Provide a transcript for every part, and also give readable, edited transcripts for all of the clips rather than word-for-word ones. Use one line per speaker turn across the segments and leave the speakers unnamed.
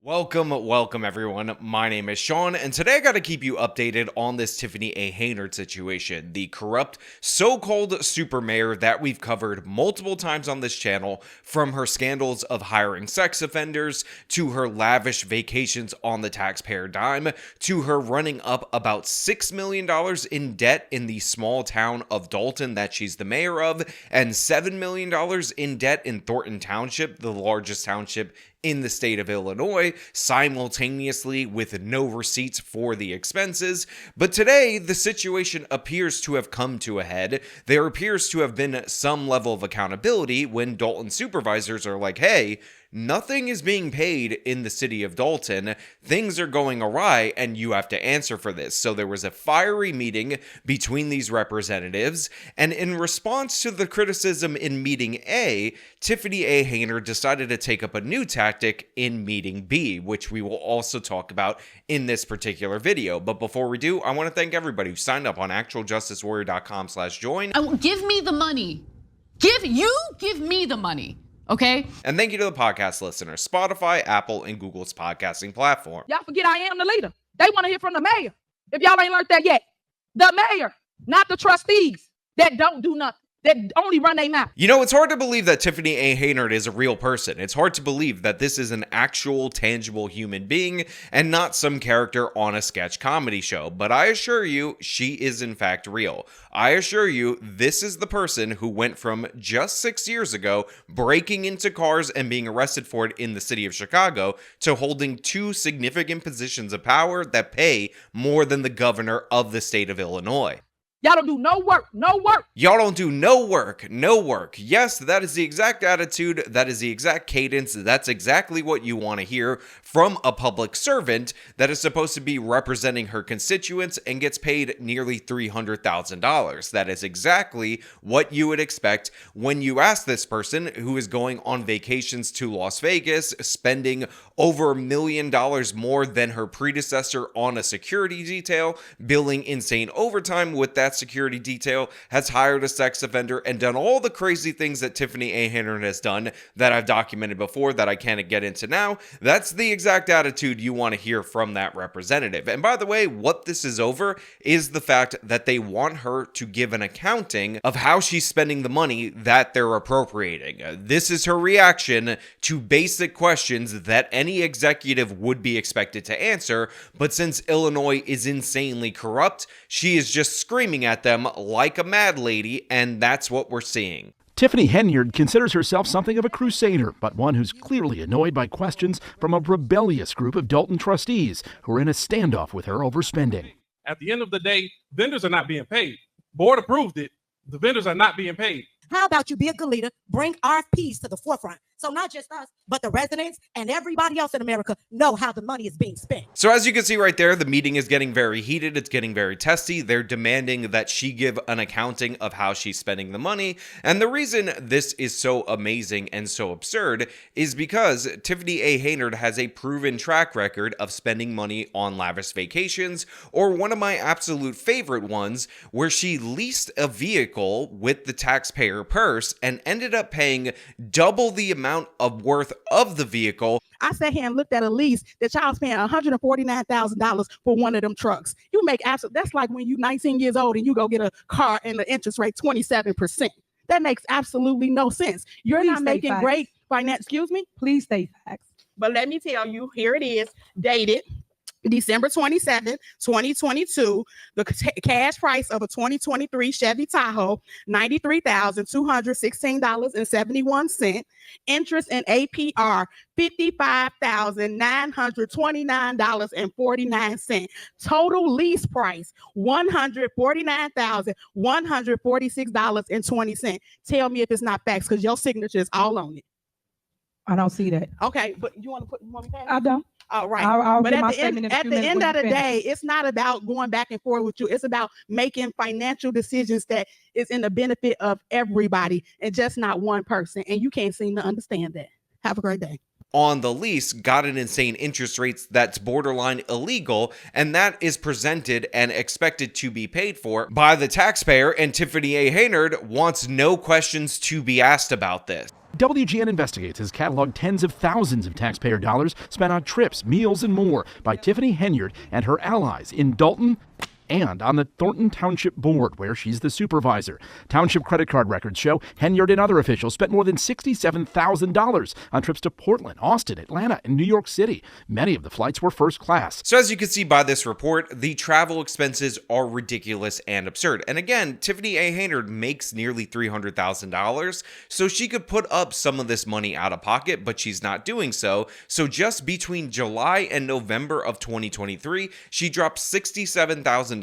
Welcome everyone. My name is Sean, and today I gotta keep you updated on this Tiffany A. Henyard situation, the corrupt so-called super mayor that we've covered multiple times on this channel, from her scandals of hiring sex offenders, to her lavish vacations on the taxpayer dime, to her running up about $6 million in debt in the small town of Dolton that she's the mayor of, and $7 million in debt in Thornton Township, the largest township in the state of Illinois, simultaneously with no receipts for the expenses. But today, the situation appears to have come to a head. There appears to have been some level of accountability when Dolton supervisors are like, hey, nothing is being paid in the city of Dolton. Things are going awry, and you have to answer for this. So there was a fiery meeting between these representatives, and in response to the criticism in meeting A, Tiffany A. Henyard decided to take up a new tactic in meeting B, which we will also talk about in this particular video. But before we do, I want to thank everybody who signed up on actualjusticewarrior.com/join.
Give me the money. Give me the money. Okay?
And thank you to the podcast listeners, Spotify, Apple, and Google's podcasting platform.
Y'all forget I am the leader. They want to hear from the mayor. If y'all ain't learned that yet. The mayor, not the trustees that don't do nothing, that only run their mouth.
You know, it's hard to believe that Tiffany A. Henyard is a real person. It's hard to believe that this is an actual, tangible human being and not some character on a sketch comedy show. But I assure you, she is in fact real. I assure you, this is the person who went from just 6 years ago breaking into cars and being arrested for it in the city of Chicago to holding two significant positions of power that pay more than the governor of the state of Illinois.
Y'all don't do no work, no work.
Y'all don't do no work, no work. Yes, that is the exact attitude, that is the exact cadence, that's exactly what you want to hear from a public servant that is supposed to be representing her constituents and gets paid nearly $300,000. That is exactly what you would expect when you ask this person who is going on vacations to Las Vegas, spending over $1 million more than her predecessor on a security detail, billing insane overtime with that security detail, has hired a sex offender, and done all the crazy things that Tiffany A. Henyard has done that I've documented before that I can't get into now. That's the exact attitude you want to hear from that representative. And by the way, what this is over is the fact that they want her to give an accounting of how she's spending the money that they're appropriating. This is her reaction to basic questions that any executive would be expected to answer, but since Illinois is insanely corrupt, she is just screaming at them like a mad lady, and that's what we're seeing.
Tiffany Henyard considers herself something of a crusader, but one who's clearly annoyed by questions from a rebellious group of Dolton trustees who are in a standoff with her over spending.
At the end of the day, vendors are not being paid. Board approved it. The vendors are not being paid.
How about you be a good leader, bring RFPs to the forefront, so not just us, but the residents and everybody else in America know how the money is being spent.
So as you can see right there, the meeting is getting very heated. It's getting very testy. They're demanding that she give an accounting of how she's spending the money. And the reason this is so amazing and so absurd is because Tiffany A. Henyard has a proven track record of spending money on lavish vacations, or one of my absolute favorite ones, where she leased a vehicle with the taxpayer purse and ended up paying double the amount of worth of the vehicle.
I sat here and looked at a lease that y'all's paying $149,000 for one of them trucks. You make that's like when you're 19 years old and you go get a car and the interest rate 27%. That makes absolutely no sense. You're
Please
not making
facts.
great finance. Excuse me?
Please state facts.
But let me tell you, here it is, dated December 27th, 2022. The cash price of a 2023 Chevy Tahoe, $93,216.71. Interest and APR, $55,929.49. Total lease price, $149,146.20. Tell me if it's not facts, because your signature is all on it.
I don't see that.
Okay, but you want me to pay?
I don't.
All right.
I'll
But
get my
at the end,
statement in a
at
few
the
minutes
end
when
of the
you finish.
day, it's not about going back and forth with you. It's about making financial decisions that is in the benefit of everybody and just not one person. And you can't seem to understand that. Have a great day.
On the lease got an insane interest rates that's borderline illegal, and that is presented and expected to be paid for by the taxpayer, and Tiffany A. Henyard wants no questions to be asked about this.
WGN Investigates has cataloged tens of thousands of taxpayer dollars spent on trips, meals, and more by Tiffany Henyard and her allies in Dolton and on the Thornton Township board, where she's the supervisor. Township credit card records show Henyard and other officials spent more than $67,000 on trips to Portland, Austin, Atlanta, and New York City. Many of the flights were first class.
So as you can see by this report, the travel expenses are ridiculous and absurd. And again, Tiffany A. Henyard makes nearly $300,000, so she could put up some of this money out of pocket, but she's not doing so. So just between July and November of 2023, she dropped $67,000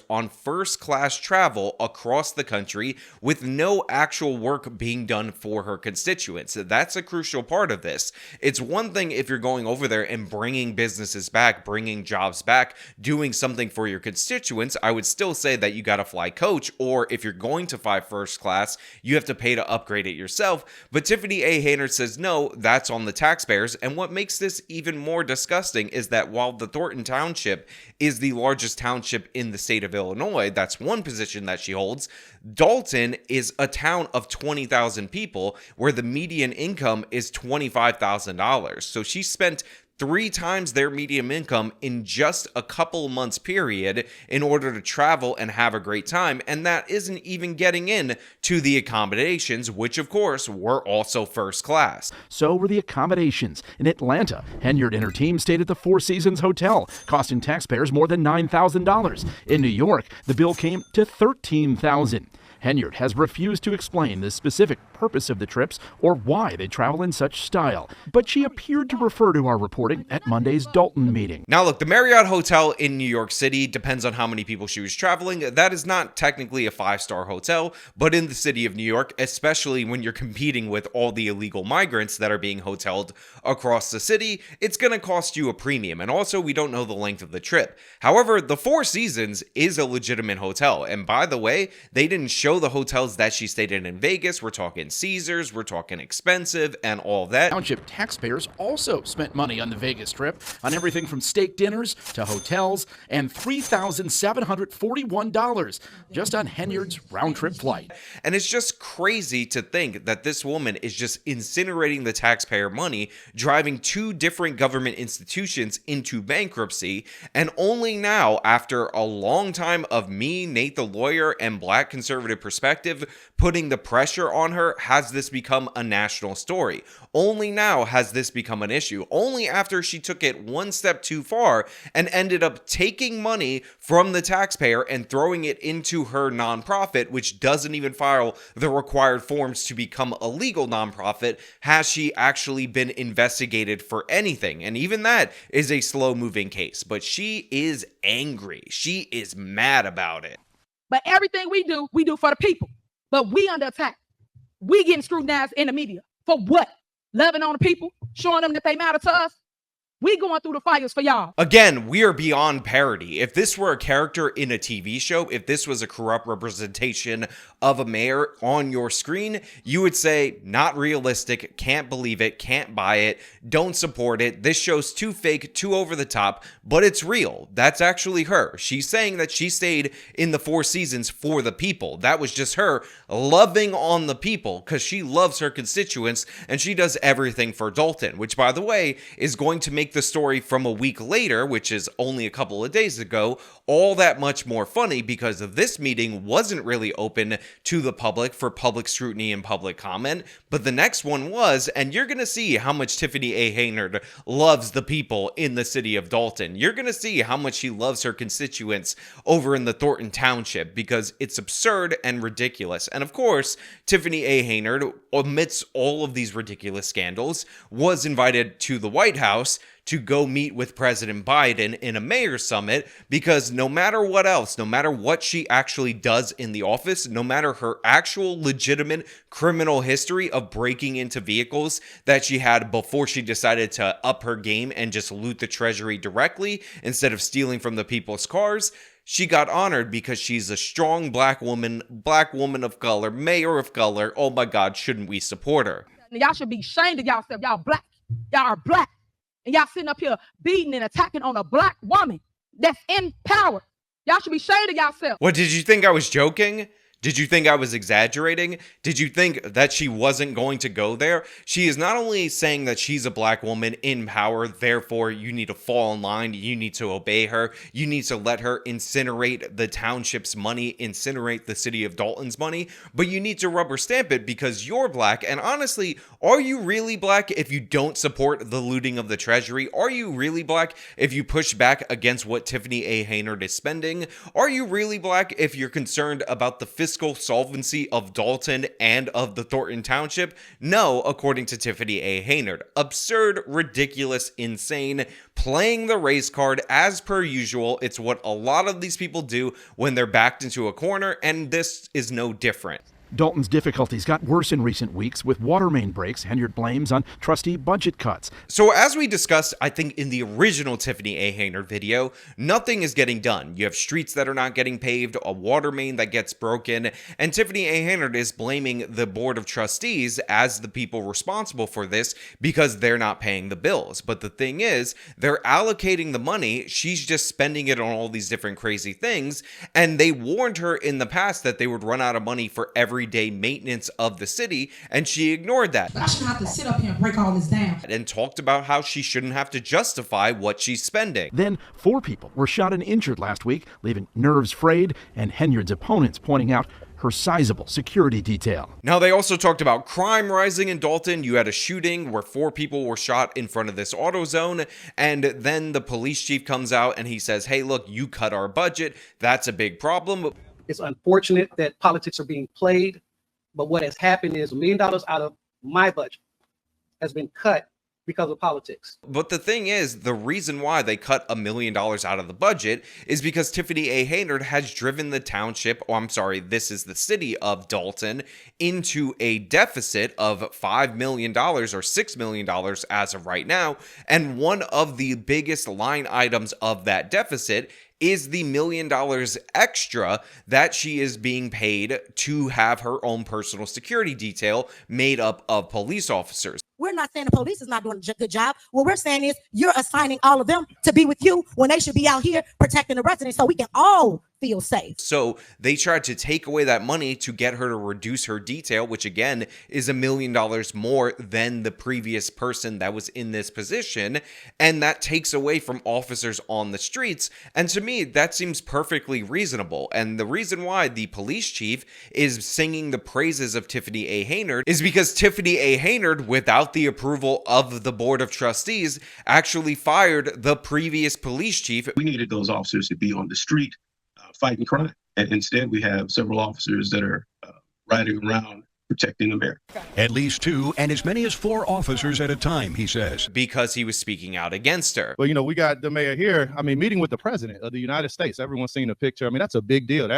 on first class travel across the country with no actual work being done for her constituents. That's a crucial part of this. It's one thing if you're going over there and bringing businesses back, bringing jobs back, doing something for your constituents. I would still say that you got to fly coach, or if you're going to fly first class, you have to pay to upgrade it yourself. But Tiffany A. Henyard says no, that's on the taxpayers. And what makes this even more disgusting is that while the Thornton Township is the largest township in the state of Illinois, that's one position that she holds, Dolton is a town of 20,000 people where the median income is $25,000. So she spent 3 times their median income in just a couple months period in order to travel and have a great time. And that isn't even getting in to the accommodations, which of course were also first class.
So were the accommodations. In Atlanta, Henyard and her team stayed at the Four Seasons Hotel, costing taxpayers more than $9,000. In New York, the bill came to $13,000. Henyard has refused to explain the specific purpose of the trips or why they travel in such style, but she appeared to refer to our reporting at Monday's Dolton meeting.
Now look, the Marriott Hotel in New York City depends on how many people she was traveling. That is not technically a 5-star hotel, but in the city of New York, especially when you're competing with all the illegal migrants that are being hoteled across the city, it's going to cost you a premium. And also, we don't know the length of the trip. However, the Four Seasons is a legitimate hotel. And by the way, they didn't show the hotels that she stayed in Vegas. We're talking Caesars, we're talking expensive and all that.
Township taxpayers also spent money on the Vegas trip on everything from steak dinners to hotels, and $3,741 just on Henyard's round-trip flight.
And it's just crazy to think that this woman is just incinerating the taxpayer money, driving 2 different government institutions into bankruptcy, and only now, after a long time of me, Nate the lawyer, and Black conservative perspective putting the pressure on her, has this become a national story. Only now has this become an issue. Only after she took it one step too far and ended up taking money from the taxpayer and throwing it into her nonprofit, which doesn't even file the required forms to become a legal nonprofit, has she actually been investigated for anything. And even that is a slow-moving case. But she is angry. She is mad about it.
But everything we do for the people. But we under attack. We getting scrutinized in the media. For what? Loving on the people? Showing them that they matter to us? We going through the fires for y'all.
Again, we are beyond parody. If this were a character in a TV show, if this was a corrupt representation of a mayor on your screen, you would say, not realistic, can't believe it, can't buy it, don't support it, this show's too fake, too over the top, but it's real. That's actually her. She's saying that she stayed in the Four Seasons for the people. That was just her loving on the people because she loves her constituents and she does everything for Dolton, which, by the way, is going to make the story from a week later, which is only a couple of days ago, all that much more funny because this meeting wasn't really open to the public for public scrutiny and public comment, but the next one was, and you're going to see how much Tiffany A. Henyard loves the people in the city of Dolton. You're going to see how much she loves her constituents over in the Thornton Township because it's absurd and ridiculous. And of course, Tiffany A. Henyard, amidst all of these ridiculous scandals, was invited to the White House to go meet with President Biden in a mayor's summit because no matter what else, no matter what she actually does in the office, no matter her actual legitimate criminal history of breaking into vehicles that she had before she decided to up her game and just loot the treasury directly instead of stealing from the people's cars, she got honored because she's a strong black woman of color, mayor of color. Oh my God, shouldn't we support her?
Y'all should be ashamed of yourself. Y'all black. Y'all are black. And y'all sitting up here beating and attacking on a black woman that's in power. Y'all should be ashamed of yourself.
What, did you think I was joking? Did you think I was exaggerating? Did you think that she wasn't going to go there? She is not only saying that she's a black woman in power, therefore you need to fall in line, you need to obey her, you need to let her incinerate the township's money, incinerate the city of Dolton's money, but you need to rubber stamp it because you're black. And honestly, are you really black if you don't support the looting of the treasury? Are you really black if you push back against what Tiffany A. Henyard is spending? Are you really black if you're concerned about the fiscal solvency of Dolton and of the Thornton Township? No, according to Tiffany A. Henyard. Absurd, ridiculous, insane, playing the race card as per usual. It's what a lot of these people do when they're backed into a corner, and this is no different.
Dolton's difficulties got worse in recent weeks with water main breaks. Henyard blames on trustee budget cuts.
So as we discussed, I think in the original Tiffany A. Henyard video, nothing is getting done. You have streets that are not getting paved, a water main that gets broken, and Tiffany A. Henyard is blaming the board of trustees as the people responsible for this because they're not paying the bills. But the thing is, they're allocating the money, she's just spending it on all these different crazy things, and they warned her in the past that they would run out of money for everyday maintenance of the city, and she ignored that.
But I shouldn't have to sit up here and break all this down.
And talked about how she shouldn't have to justify what she's spending.
Then 4 people were shot and injured last week, leaving nerves frayed and Henyard's opponents pointing out her sizable security detail.
Now, they also talked about crime rising in Dolton. You had a shooting where 4 people were shot in front of this AutoZone, and then the police chief comes out and he says, hey, look, you cut our budget. That's a big problem.
It's unfortunate that politics are being played, but what has happened is $1 million out of my budget has been cut because of politics.
But the thing is, the reason why they cut $1 million out of the budget is because Tiffany A. Henyard has driven the township, this is the city of Dolton, into a deficit of $5 million or $6 million as of right now. And one of the biggest line items of that deficit is the $1 million extra that she is being paid to have her own personal security detail made up of police officers.
We're not saying the police is not doing a good job. What we're saying is you're assigning all of them to be with you when they should be out here protecting the residents so we can all feel safe.
So they tried to take away that money to get her to reduce her detail, which again is $1 million more than the previous person that was in this position. And that takes away from officers on the streets. And to me, that seems perfectly reasonable. And the reason why the police chief is singing the praises of Tiffany A. Henyard is because Tiffany A. Henyard, without the approval of the board of trustees, actually fired the previous police chief.
We needed those officers to be on the street fighting crime. And instead, we have several officers that are riding around protecting America.
At least 2 and as many as 4 officers at a time, he says.
Because he was speaking out against her.
Well, you know, we got the mayor here, meeting with the president of the United States. Everyone's seen the picture. That's a big deal.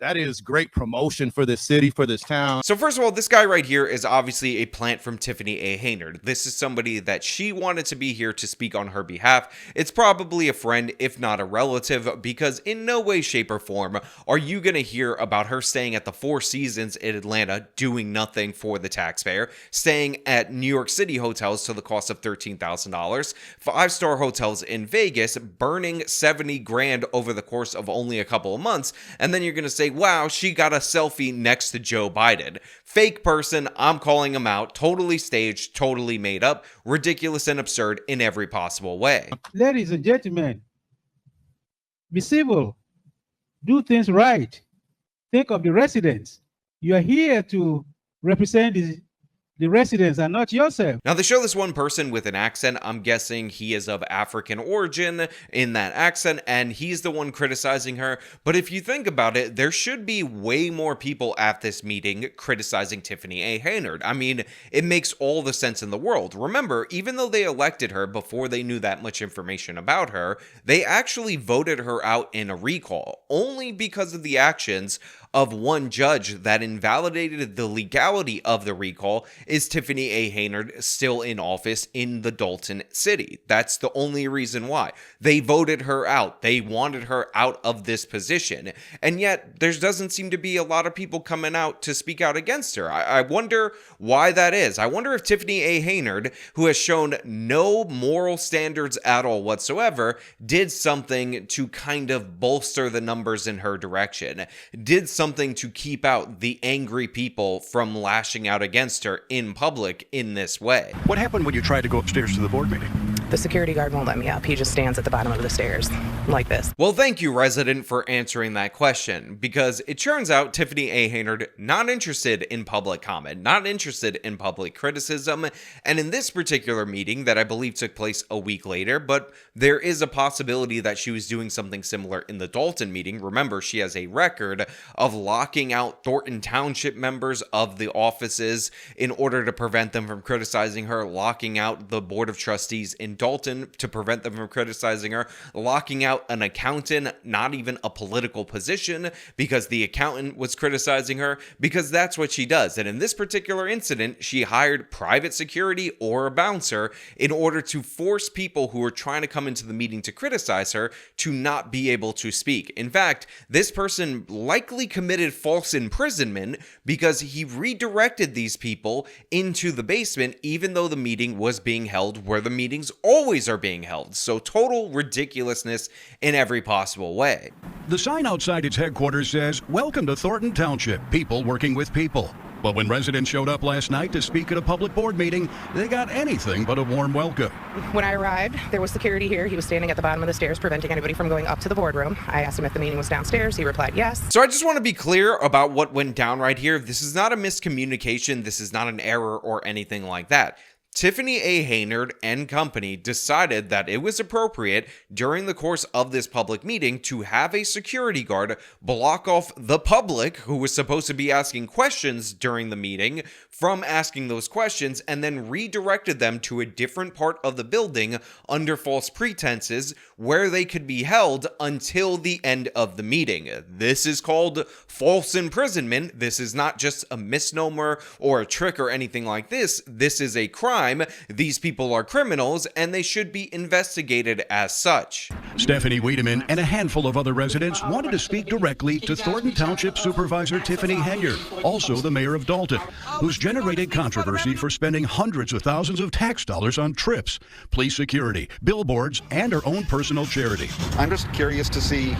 That is great promotion for this city, for this town.
So first of all, this guy right here is obviously a plant from Tiffany A. Henyard. This is somebody that she wanted to be here to speak on her behalf. It's probably a friend, if not a relative, because in no way, shape, or form are you going to hear about her staying at the Four Seasons in Atlanta, doing nothing for the taxpayer, staying at New York City hotels to the cost of $13,000, 5-star hotels in Vegas, burning 70 grand over the course of only a couple of months, and then you're going to say, wow, she got a selfie next to Joe Biden. Fake person, I'm calling him out, totally staged, totally made up, ridiculous and absurd in every possible way.
Ladies and gentlemen, be civil, do things right, think of the residents. You are here to represent the residents and not yourself.
Now, they show this one person with an accent. I'm guessing he is of African origin in that accent, and he's the one criticizing her. But if you think about it, there should be way more people at this meeting criticizing Tiffany A. Henyard. It makes all the sense in the world. Remember, even though they elected her before they knew that much information about her, they actually voted her out in a recall, only because of the actions of one judge that invalidated the legality of the recall. Is Tiffany A. Henyard still in office in the Dolton city? That's the only reason why. They voted her out. They wanted her out of this position. And yet, there doesn't seem to be a lot of people coming out to speak out against her. I wonder why that is. I wonder if Tiffany A. Henyard, who has shown no moral standards at all whatsoever, did something to kind of bolster the numbers in her direction. Did something something to keep out the angry people from lashing out against her in public in this way.
What happened when you tried to go upstairs to the board meeting?
The security guard won't let me up. He just stands at the bottom of the stairs like this.
Well, thank you, resident, for answering that question, because it turns out Tiffany A. Henyard not interested in public comment, not interested in public criticism, and in this particular meeting that I believe took place a week later, but there is a possibility that she was doing something similar in the Dolton meeting. Remember, she has a record of locking out Thornton Township members of the offices in order to prevent them from criticizing her, locking out the Board of Trustees in Dolton to prevent them from criticizing her, locking out an accountant, not even a political position, because the accountant was criticizing her, because that's what she does. And in this particular incident, she hired private security or a bouncer in order to force people who were trying to come into the meeting to criticize her to not be able to speak. In fact, this person likely committed false imprisonment because he redirected these people into the basement, even though the meeting was being held where the meetings always are being held. So total ridiculousness in every possible way.
The sign outside its headquarters says, "Welcome to Thornton Township, people working with people." But when residents showed up last night to speak at a public board meeting, they got anything but a warm welcome.
When I arrived, there was security here. He was standing at the bottom of the stairs, preventing anybody from going up to the boardroom. I asked him if the meeting was downstairs. He replied yes.
So I just want to be clear about what went down right here. This is not a miscommunication. This is not an error or anything like that. Tiffany A. Henyard and company decided that it was appropriate during the course of this public meeting to have a security guard block off the public who was supposed to be asking questions during the meeting from asking those questions, and then redirected them to a different part of the building under false pretenses where they could be held until the end of the meeting. This is called false imprisonment. This is not just a misnomer or a trick or anything like this. This is a crime. These people are criminals, and they should be investigated as such.
Stephanie Wiedemann and a handful of other residents wanted to speak directly to Thornton Township Supervisor Tiffany Henyard, also the mayor of Dolton, who's generated controversy for spending hundreds of thousands of tax dollars on trips, police security, billboards, and her own personal charity.
I'm just curious to see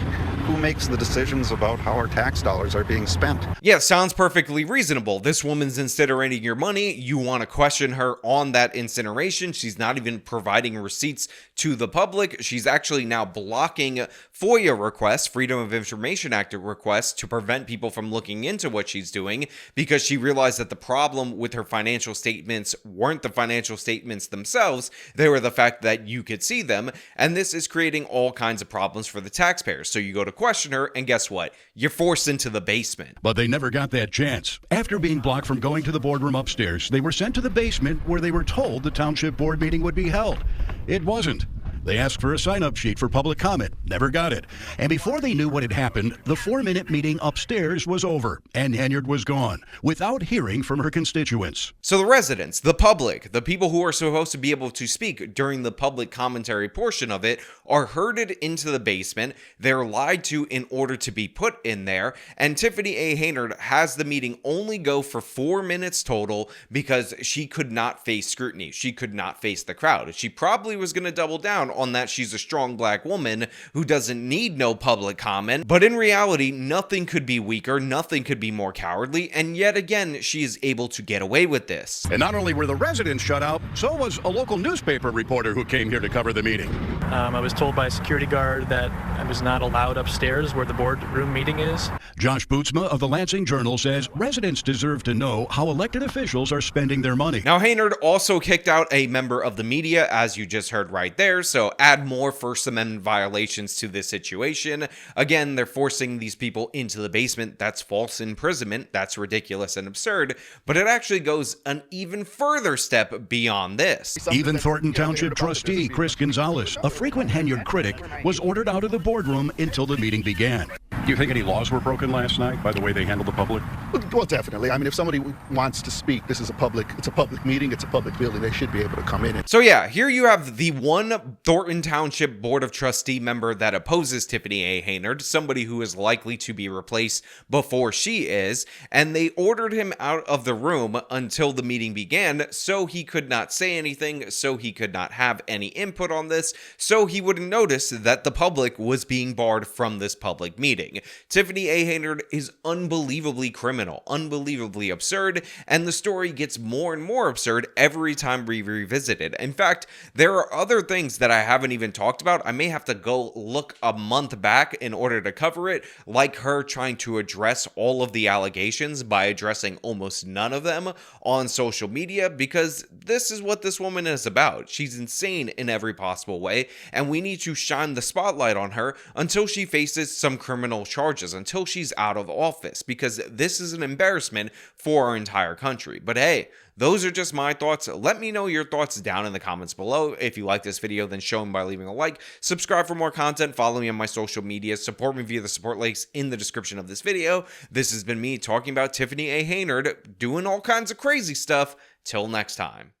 who makes the decisions about how our tax dollars are being spent.
Yeah, sounds perfectly reasonable. This woman's incinerating your money. You want to question her on that incineration. She's not even providing receipts to the public. She's actually now blocking FOIA requests, Freedom of Information Act requests, to prevent people from looking into what she's doing, because she realized that the problem with her financial statements weren't the financial statements themselves. They were the fact that you could see them, and this is creating all kinds of problems for the taxpayers. So you go to question her, and guess what? You're forced into the basement.
But they never got that chance. After being blocked from going to the boardroom upstairs, they were sent to the basement where they were told the township board meeting would be held. It wasn't. They asked for a sign-up sheet for public comment, never got it. And before they knew what had happened, the 4-minute meeting upstairs was over, and Henyard was gone, without hearing from her constituents.
So the residents, the public, the people who are supposed to be able to speak during the public commentary portion of it, are herded into the basement. They're lied to in order to be put in there, and Tiffany A. Henyard has the meeting only go for 4 minutes total because she could not face scrutiny. She could not face the crowd. She probably was going to double down on that she's a strong black woman who doesn't need no public comment, but in reality, nothing could be weaker, nothing could be more cowardly, and yet again, she is able to get away with this.
And not only were the residents shut out, so was a local newspaper reporter who came here to cover the meeting.
I was told by a security guard that I was not allowed upstairs where the boardroom meeting is.
Josh Bootsma of the Lansing Journal says residents deserve to know how elected officials are spending their money.
Now, Henyard also kicked out a member of the media, as you just heard right there, so add more First Amendment violations to this situation. Again, they're forcing these people into the basement. That's false imprisonment. That's ridiculous and absurd, but it actually goes an even further step beyond this.
Even Thornton Township trustee Chris Gonzalez, a frequent Henyard critic, was ordered out of the boardroom until the meeting began. Do you think any laws were broken last night by the way they handled the public?
Well, definitely. I mean, if somebody wants to speak, it's a public meeting, it's a public building, they should be able to come in.
So yeah, here you have the one Thornton Township Board of Trustee member that opposes Tiffany A. Henyard, somebody who is likely to be replaced before she is, and they ordered him out of the room until the meeting began, so he could not say anything, so he could not have any input on this, so he wouldn't notice that the public was being barred from this public meeting. doing. Tiffany A. Henyard is unbelievably criminal, unbelievably absurd, and the story gets more and more absurd every time we revisit it. In fact, there are other things that I haven't even talked about. I may have to go look a month back in order to cover it, like her trying to address all of the allegations by addressing almost none of them on social media, because this is what this woman is about. She's insane in every possible way, and we need to shine the spotlight on her until she faces some criminal charges, until she's out of office, because this is an embarrassment for our entire country. But hey, those are just my thoughts. Let me know your thoughts down in the comments below. If you like this video, then show them by leaving a like. Subscribe for more content. Follow me on my social media. Support me via the support links in the description of this video. This has been me talking about Tiffany A. Henyard doing all kinds of crazy stuff. Till next time.